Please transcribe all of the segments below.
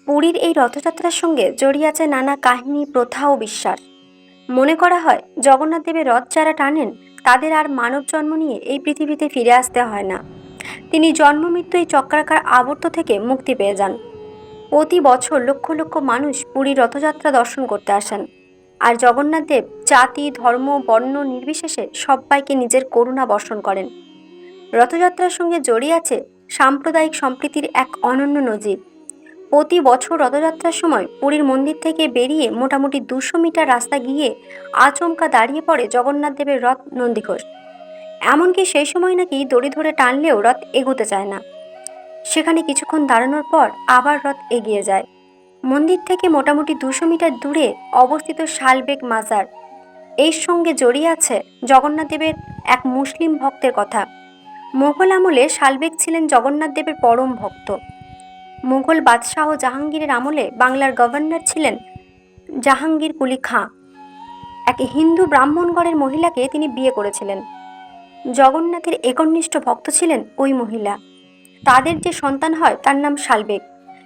পুরীর এই রথযাত্রার সঙ্গে জড়িয়ে আছে নানা কাহিনী, প্রথা ও বিশ্বাস। মনে করা হয় জগন্নাথ দেবের রথ যারা টানেন তাদের আর মানব জন্ম নিয়ে এই পৃথিবীতে ফিরে আসতে হয় না। তিনি জন্ম মৃত্যু এই চক্রাকার আবর্ত থেকে মুক্তি পেয়ে যান। প্রতি বছর লক্ষ লক্ষ মানুষ পুরীর রথযাত্রা দর্শন করতে আসেন। আর জগন্নাথ দেব জাতি, ধর্ম, বর্ণ নির্বিশেষে সবাইকে নিজের করুণা বর্ষণ করেন। রথযাত্রার সঙ্গে জড়িয়ে আছে সাম্প্রদায়িক সম্প্রীতির এক অনন্য নজির। প্রতি বছর রথযাত্রার সময় পুরীর মন্দির থেকে বেরিয়ে মোটামুটি 200 মিটার রাস্তা গিয়ে আচমকা দাঁড়িয়ে পড়ে জগন্নাথ দেবের রথ নন্দীঘোষ। এমনকি সেই সময় নাকি দড়ি ধরে টানলেও রথ এগোতে চায় না। সেখানে কিছুক্ষণ দাঁড়ানোর পর আবার রথ এগিয়ে যায়। মন্দির থেকে মোটামুটি 200 মিটার দূরে অবস্থিত শালবেগ মাজার, এর সঙ্গে জড়িয়ে আছে জগন্নাথ দেবের এক মুসলিম ভক্তের কথা। মোগল আমলে শালবেগ ছিলেন জগন্নাথ দেবের পরম ভক্ত। মুঘল বাদশাহ জাহাঙ্গীরের আমলে বাংলার গভর্নর ছিলেন জাহাঙ্গীর কুলি খাঁ। এক হিন্দু ব্রাহ্মণগড়ের মহিলাকে তিনি বিয়ে করেছিলেন। জগন্নাথের একনিষ্ঠ ভক্ত ছিলেন ওই মহিলা। তাদের যে সন্তান হয় তার নাম শালবেগ।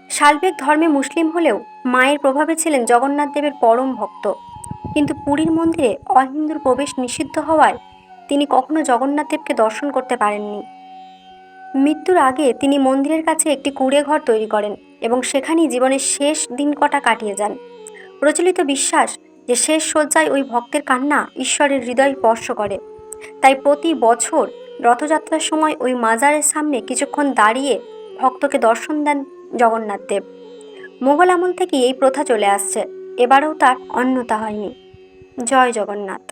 শালবেগ ধর্মে মুসলিম হলেও মায়ের প্রভাবে ছিলেন জগন্নাথ দেবের পরম ভক্ত। কিন্তু পুরীর মন্দিরে অহিন্দুর প্রবেশ নিষিদ্ধ হওয়ায় তিনি কখনো জগন্নাথ দেবকে দর্শন করতে পারেননি। মৃত্যুর আগে তিনি মন্দিরের কাছে একটি কুঁড়ে ঘর তৈরি করেন এবং সেখানেই জীবনের শেষ দিন কটা কাটিয়ে যান। প্রচলিত বিশ্বাস যে শেষ শয্যায় ওই ভক্তের কান্না ঈশ্বরের হৃদয় স্পর্শ করে। তাই প্রতি বছর রথযাত্রার সময় ওই মাজারের সামনে কিছুক্ষণ দাঁড়িয়ে ভক্তকে দর্শন দেন জগন্নাথ দেব। মোগল আমল থেকেই এই প্রথা চলে আসছে, এবারেও তার অন্যথা হয়নি। জয় জগন্নাথ।